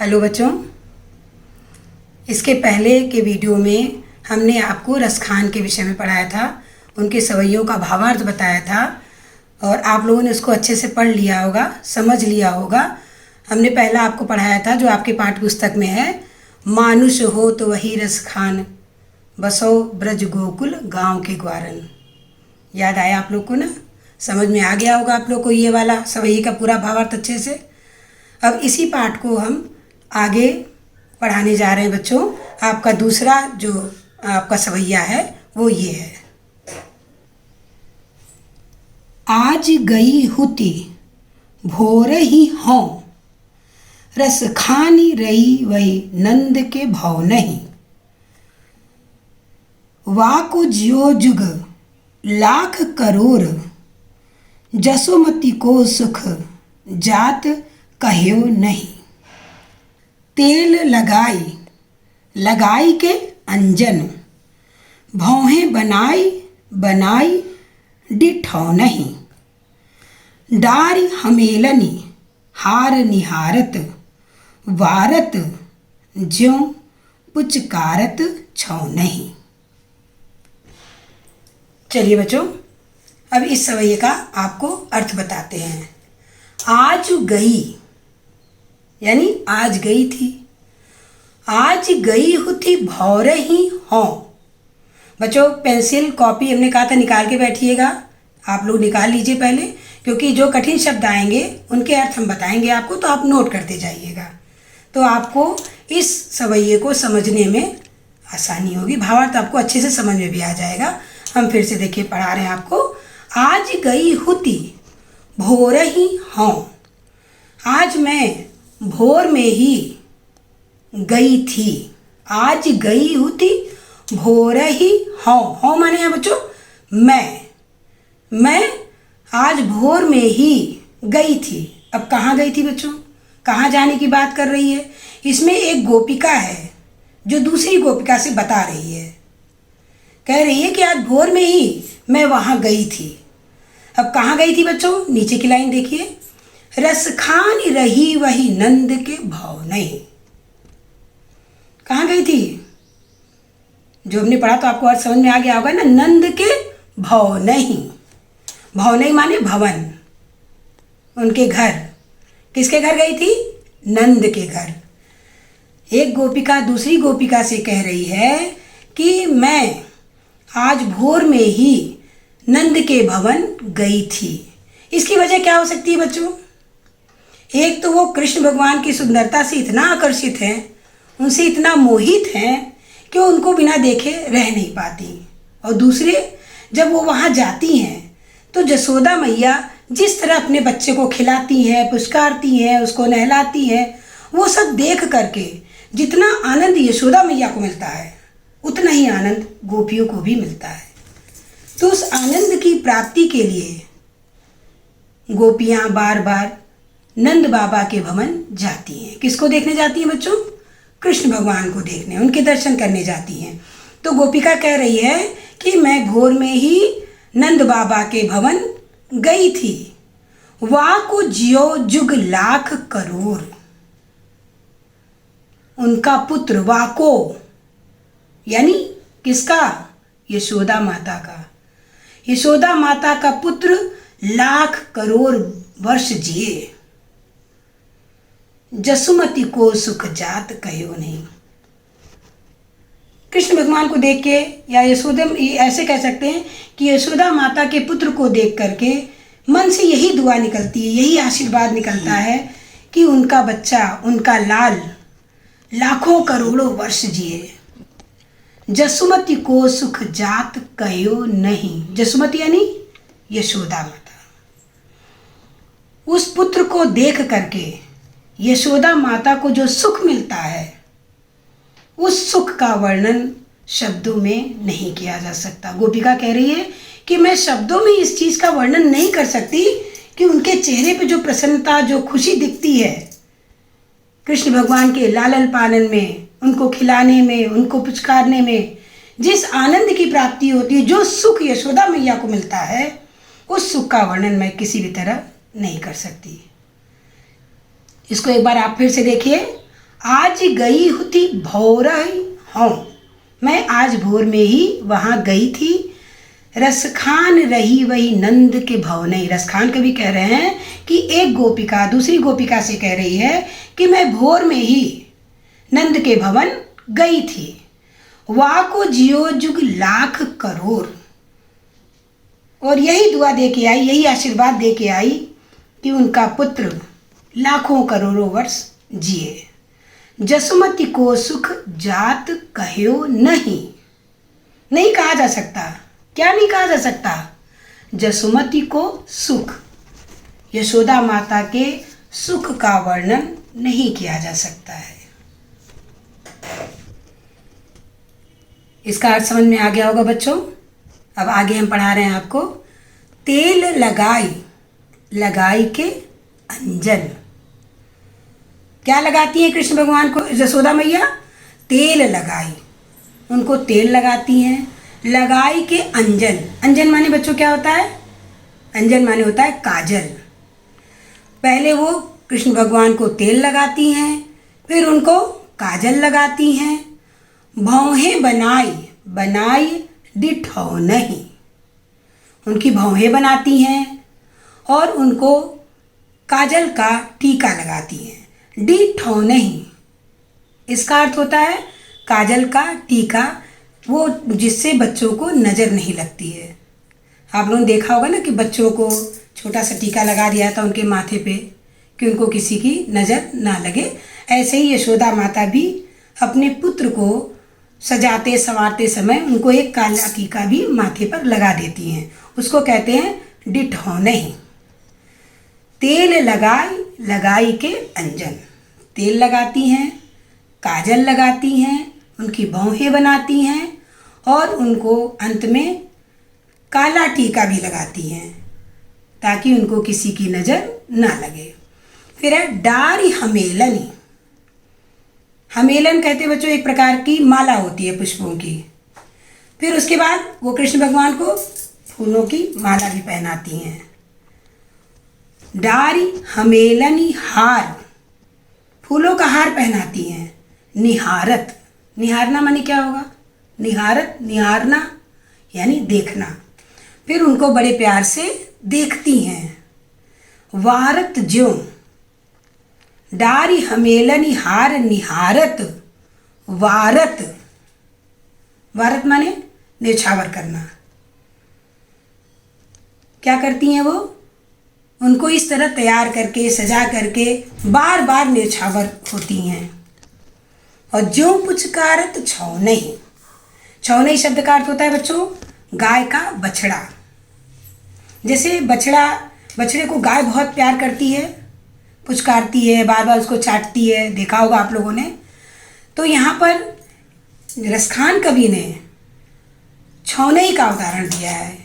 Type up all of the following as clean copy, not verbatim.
Hello बच्चों, इसके पहले के वीडियो में हमने आपको रसखान के विषय में पढ़ाया था, उनके सवैयों का भावार्थ बताया था और आप लोगों ने उसको अच्छे से पढ़ लिया होगा, समझ लिया होगा। हमने पहला आपको पढ़ाया था जो आपके पाठ्य पुस्तक में है, मानुष हो तो वही रसखान, बसो ब्रज गोकुल गांव के ग्वारन। याद आया आप लोग को ना? समझ में आ गया होगा आप लोग को ये वाला सवैये का पूरा भावार्थ अच्छे से। अब इसी पाठ को हम आगे पढ़ाने जा रहे हैं बच्चों। आपका दूसरा जो आपका सवैया है वो ये है। आज गई हुती भोर ही हों, रस खानी रही वही नंद के भव नहीं। वाको ज्यो जुग लाख करोड़, जसोमती को सुख जात कह्यो नहीं। तेल लगाई लगाई के अंजन, भौहें बनाई बनाई डिठौ नहीं। डारी हमेलनी हार निहारत, वारत ज्यों पुचकारत छौ नहीं। चलिए बच्चों, अब इस सवैये का आपको अर्थ बताते हैं। आज गई यानी आज गई थी, आज गई हुती भौर ही हों। बच्चों पेंसिल कॉपी हमने कहा था निकाल के बैठिएगा, आप लोग निकाल लीजिए पहले, क्योंकि जो कठिन शब्द आएंगे उनके अर्थ हम बताएंगे आपको, तो आप नोट करते जाइएगा, तो आपको इस सवैये को समझने में आसानी होगी, भावार्थ आपको अच्छे से समझ में भी आ जाएगा। हम फिर से देखिए पढ़ा रहे हैं आपको। आज गई हुती भोर ही हों, आज मैं भोर में ही गई थी। आज गई हुती भोर ही हों, हों माने है बच्चों मैं आज भोर में ही गई थी। अब कहाँ गई थी बच्चों? कहाँ जाने की बात कर रही है? इसमें एक गोपिका है जो दूसरी गोपिका से बता रही है, कह रही है कि आज भोर में ही मैं वहाँ गई थी। अब कहाँ गई थी बच्चों? नीचे की लाइन देखिए, रस खान रही वही नंद के भव नहीं। कहाँ गई थी? जो हमने पढ़ा तो आपको अर्थ समझ में आ गया होगा ना, नंद के भव नहीं। भव नहीं माने भवन, उनके घर। किसके घर गई थी? नंद के घर। एक गोपिका दूसरी गोपिका से कह रही है कि मैं आज भोर में ही नंद के भवन गई थी। इसकी वजह क्या हो सकती है बच्चों? एक तो वो कृष्ण भगवान की सुंदरता से इतना आकर्षित हैं, उनसे इतना मोहित हैं कि उनको बिना देखे रह नहीं पाती, और दूसरे जब वो वहाँ जाती हैं तो जसोदा मैया जिस तरह अपने बच्चे को खिलाती हैं, पुचकारती हैं, उसको नहलाती हैं, वो सब देख करके जितना आनंद यशोदा मैया को मिलता है उतना ही आनंद गोपियों को भी मिलता है। तो उस आनंद की प्राप्ति के लिए गोपियाँ बार बार नंद बाबा के भवन जाती हैं। किसको देखने जाती हैं बच्चों? कृष्ण भगवान को देखने, उनके दर्शन करने जाती हैं। तो गोपिका कह रही है कि मैं भोर में ही नंद बाबा के भवन गई थी। वाको ज्यो जुग लाख करोड़, उनका पुत्र वाको यानी किसका? यशोदा माता का। यशोदा माता का पुत्र लाख करोड़ वर्ष जिए, जसुमती को सुख जात कहो नहीं। कृष्ण भगवान को देख के, या यशोदा, ऐसे कह सकते हैं कि यशोदा माता के पुत्र को देख करके मन से यही दुआ निकलती है, यही आशीर्वाद निकलता है कि उनका बच्चा, उनका लाल लाखों करोड़ों वर्ष जिए। जसुमती को सुख जात कहो नहीं। जसुमती यानी यशोदा माता। उस पुत्र को देख करके यशोदा माता को जो सुख मिलता है, उस सुख का वर्णन शब्दों में नहीं किया जा सकता। गोपिका कह रही है कि मैं शब्दों में इस चीज़ का वर्णन नहीं कर सकती कि उनके चेहरे पे जो प्रसन्नता, जो खुशी दिखती है कृष्ण भगवान के लालन पालन में, उनको खिलाने में, उनको पुचकारने में जिस आनंद की प्राप्ति होती है, जो सुख यशोदा मैया को मिलता है, उस सुख का वर्णन मैं किसी भी तरह नहीं कर सकती। इसको एक बार आप फिर से देखिए। आज गई हुती भौर हूँ, मैं आज भोर में ही वहाँ गई थी। रसखान रही वही नंद के भवन। रसखान कवि कह रहे हैं कि एक गोपिका दूसरी गोपिका से कह रही है कि मैं भोर में ही नंद के भवन गई थी। वाह को जियो जुग लाख करोड़, और यही दुआ दे के आई, यही आशीर्वाद दे के आई कि उनका पुत्र लाखों करोड़ों वर्ष जिए। जसुमती को सुख जात कहो नहीं, नहीं कहा जा सकता। क्या नहीं कहा जा सकता? जसुमती को सुख, यशोदा माता के सुख का वर्णन नहीं किया जा सकता है। इसका अर्थ समझ में आ गया होगा बच्चों। अब आगे हम पढ़ा रहे हैं आपको। तेल लगाई, लगाई के अंजन। क्या लगाती हैं कृष्ण भगवान को यशोदा मैया? तेल लगाई, उनको तेल लगाती हैं। लगाई के अंजन, अंजन माने बच्चों क्या होता है? अंजन माने होता है काजल। पहले वो कृष्ण भगवान को तेल लगाती हैं, फिर उनको काजल लगाती हैं। भौहें बनाई, बनाई डिठौ नहीं, उनकी भौहें बनाती हैं और उनको काजल का टीका लगाती हैं। डिठौ नहीं, इसका अर्थ होता है काजल का टीका, वो जिससे बच्चों को नज़र नहीं लगती है। आप लोगों ने देखा होगा ना कि बच्चों को छोटा सा टीका लगा दिया था उनके माथे पे कि उनको किसी की नज़र ना लगे। ऐसे ही यशोदा माता भी अपने पुत्र को सजाते संवारते समय उनको एक काला टीका भी माथे पर लगा देती हैं, उसको कहते हैं डिठौ नहीं। तेल लगाई, लगाई के अंजन, तेल लगाती हैं, काजल लगाती हैं, उनकी भौहें बनाती हैं और उनको अंत में काला टीका भी लगाती हैं ताकि उनको किसी की नज़र ना लगे। फिर है डारी हमेलनी। हमेलन कहते बच्चों एक प्रकार की माला होती है पुष्पों की। फिर उसके बाद वो कृष्ण भगवान को फूलों की माला भी पहनाती हैं। डारी हमेलनी हार, फूलों का हार पहनाती हैं। निहारत, निहारना माने क्या होगा? निहारत, निहारना यानी देखना। फिर उनको बड़े प्यार से देखती हैं। वारत ज्यों, डारी हमेलनी हार निहारत वारत, वारत माने न्यौछावर करना। क्या करती हैं वो? उनको इस तरह तैयार करके सजा करके बार बार न्यौछावर होती हैं। और ज्यों पुचकारत छौनई, छौनई शब्द का अर्थ होता है बच्चों गाय का बछड़ा। जैसे बछड़े को गाय बहुत प्यार करती है, पुचकारती है, बार बार उसको चाटती है, देखा होगा आप लोगों ने। तो यहाँ पर रसखान कवि ने छौनई का उदाहरण दिया है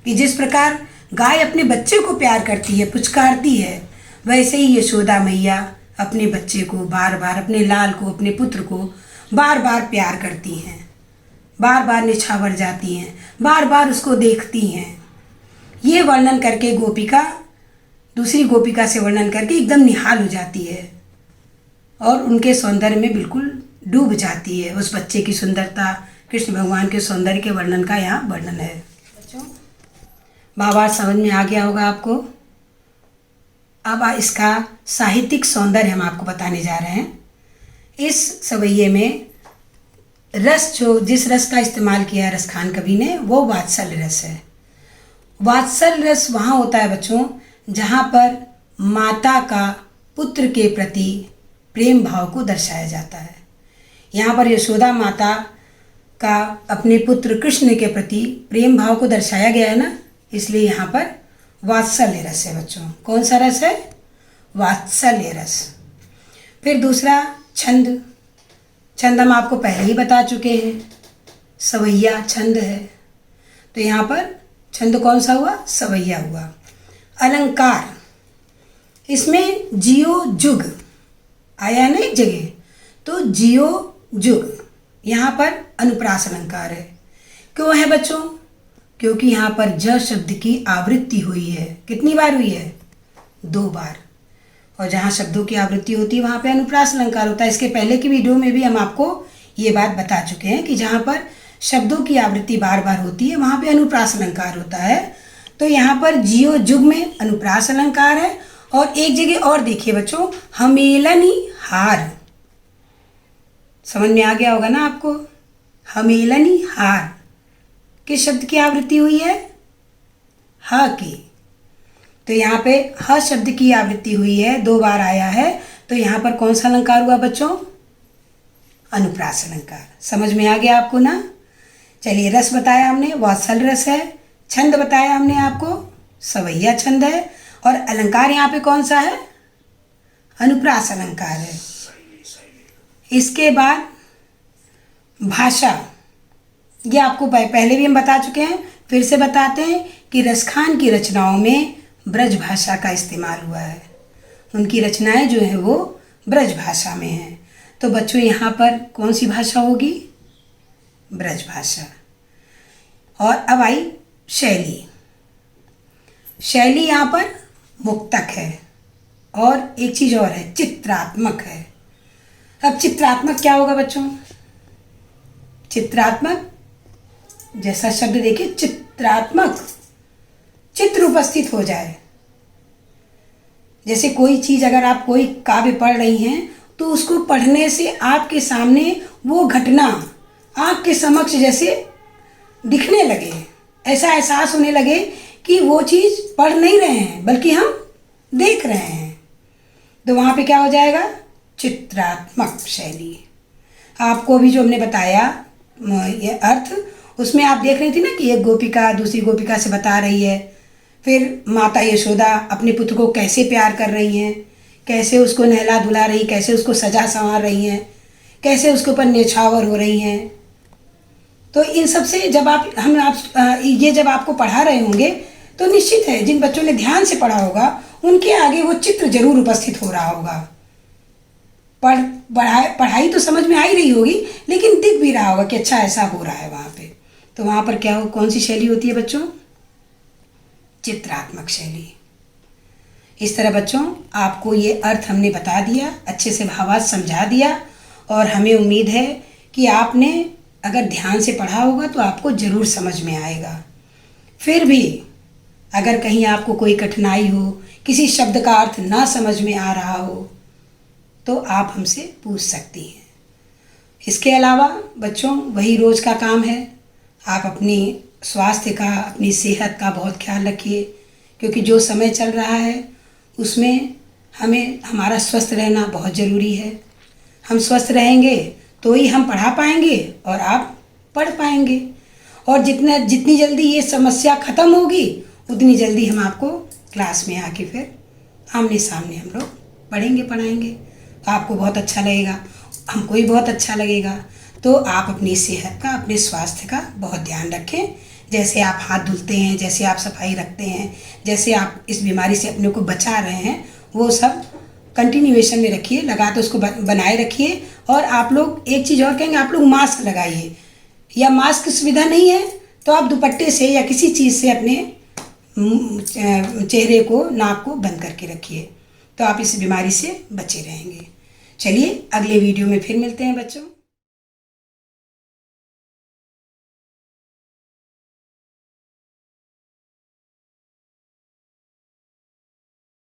कि जिस प्रकार गाय अपने बच्चे को प्यार करती है, पुचकारती है, वैसे ही यशोदा मैया अपने बच्चे को बार बार, अपने लाल को, अपने पुत्र को बार बार प्यार करती हैं, बार बार निछावर जाती हैं, बार बार उसको देखती हैं। ये वर्णन करके गोपिका दूसरी गोपिका से वर्णन करके एकदम निहाल हो जाती है और उनके सौंदर्य में बिल्कुल डूब जाती है। उस बच्चे की सुंदरता, कृष्ण भगवान के सौंदर्य के वर्णन का यहाँ वर्णन है। बच्चों भावार्थ समझ में आ गया होगा आपको। अब इसका साहित्यिक सौंदर्य हम आपको बताने जा रहे हैं। इस सवैये में रस, जो जिस रस का इस्तेमाल किया है रसखान कवि ने, वो वात्सल्य रस है। वात्सल्य रस वहाँ होता है बच्चों जहाँ पर माता का पुत्र के प्रति प्रेम भाव को दर्शाया जाता है। यहाँ पर यशोदा माता का अपने पुत्र कृष्ण के प्रति प्रेम भाव को दर्शाया गया है ना, इसलिए यहाँ पर वात्सल्य रस है बच्चों। कौन सा रस है? वात्सल्य रस। फिर दूसरा छंद, छंद हम आपको पहले ही बता चुके हैं, सवैया छंद है। तो यहाँ पर छंद कौन सा हुआ? सवैया हुआ। अलंकार, इसमें जियो जुग आया ना एक जगह, तो जियो जुग यहाँ पर अनुप्रास अलंकार है। क्यों है बच्चों? क्योंकि यहाँ पर ज शब्द की आवृत्ति हुई है। कितनी बार हुई है? 2 बार। और जहाँ शब्दों की आवृत्ति होती है वहाँ पे अनुप्रास अलंकार होता है। इसके पहले की वीडियो में भी हम आपको ये बात बता चुके हैं कि जहाँ पर शब्दों की आवृत्ति बार बार होती है वहाँ पे अनुप्रास अलंकार होता है। तो यहाँ पर जियो जुग में अनुप्रास अलंकार है। और एक जगह और देखिए बच्चों, हमेलनी हार, समझ में आ गया होगा ना आपको। हमेलनी हार किस शब्द की आवृत्ति हुई है? ह की। तो यहाँ पे ह शब्द की आवृत्ति हुई है, 2 बार आया है। तो यहाँ पर कौन सा अलंकार हुआ बच्चों? अनुप्रास अलंकार। समझ में आ गया आपको ना। चलिए, रस बताया हमने, वात्सल रस है। छंद बताया हमने आपको, सवैया छंद है। और अलंकार यहाँ पे कौन सा है? अनुप्रास अलंकार है। इसके बाद भाषा, ये आपको पहले भी हम बता चुके हैं, फिर से बताते हैं कि रसखान की रचनाओं में ब्रज भाषा का इस्तेमाल हुआ है। उनकी रचनाएं जो है वो ब्रज भाषा में हैं। तो बच्चों यहाँ पर कौन सी भाषा होगी? ब्रज भाषा। और अब आई शैली। शैली यहाँ पर मुक्तक है। और एक चीज़ और है, चित्रात्मक है। अब चित्रात्मक क्या होगा बच्चों? चित्रात्मक, जैसा शब्द देखिए, चित्रात्मक, चित्र उपस्थित हो जाए। जैसे कोई चीज़, अगर आप कोई काव्य पढ़ रही हैं तो उसको पढ़ने से आपके सामने वो घटना आपके समक्ष जैसे दिखने लगे, ऐसा एहसास होने लगे कि वो चीज़ पढ़ नहीं रहे हैं बल्कि हम देख रहे हैं। तो वहाँ पे क्या हो जाएगा? चित्रात्मक शैली। आपको भी जो हमने बताया ये अर्थ, उसमें आप देख रही थी ना कि एक गोपिका दूसरी गोपिका से बता रही है, फिर माता यशोदा अपने पुत्र को कैसे प्यार कर रही हैं, कैसे उसको नहला धुला रही, कैसे उसको सजा संवार रही हैं, कैसे उसके ऊपर न्यौछावर हो रही हैं। तो इन सब से जब ये जब आपको पढ़ा रहे होंगे तो निश्चित है जिन बच्चों ने ध्यान से पढ़ा होगा उनके आगे वो चित्र जरूर उपस्थित हो रहा होगा। पढ़ाई तो समझ में आ ही रही होगी, लेकिन दिख भी रहा होगा कि अच्छा ऐसा हो रहा है वहाँ पे। तो वहाँ पर क्या हो, कौन सी शैली होती है बच्चों? चित्रात्मक शैली। इस तरह बच्चों आपको ये अर्थ हमने बता दिया, अच्छे से भावार्थ समझा दिया। और हमें उम्मीद है कि आपने अगर ध्यान से पढ़ा होगा तो आपको ज़रूर समझ में आएगा। फिर भी अगर कहीं आपको कोई कठिनाई हो, किसी शब्द का अर्थ ना समझ में आ रहा हो, तो आप हमसे पूछ सकती हैं। इसके अलावा बच्चों वही रोज़ का काम है, आप अपनी स्वास्थ्य का, अपनी सेहत का बहुत ख्याल रखिए, क्योंकि जो समय चल रहा है उसमें हमें हमारा स्वस्थ रहना बहुत ज़रूरी है। हम स्वस्थ रहेंगे तो ही हम पढ़ा पाएंगे और आप पढ़ पाएंगे। और जितनी जल्दी ये समस्या ख़त्म होगी उतनी जल्दी हम आपको क्लास में आके फिर आमने सामने हम लोग पढ़ेंगे पढ़ाएंगे। तो आपको बहुत अच्छा लगेगा, हमको भी बहुत अच्छा लगेगा। तो आप अपनी सेहत का, अपने स्वास्थ्य का बहुत ध्यान रखें। जैसे आप हाथ धुलते हैं, जैसे आप सफाई रखते हैं, जैसे आप इस बीमारी से अपने को बचा रहे हैं, वो सब कंटिन्यूएशन में रखिए, लगा तो उसको बनाए रखिए। और आप लोग एक चीज़ और कहेंगे, आप लोग मास्क लगाइए, या मास्क सुविधा नहीं है तो आप दुपट्टे से या किसी चीज़ से अपने चेहरे को, नाक को बंद करके रखिए, तो आप इस बीमारी से बचे रहेंगे। चलिए अगले वीडियो में फिर मिलते हैं बच्चों।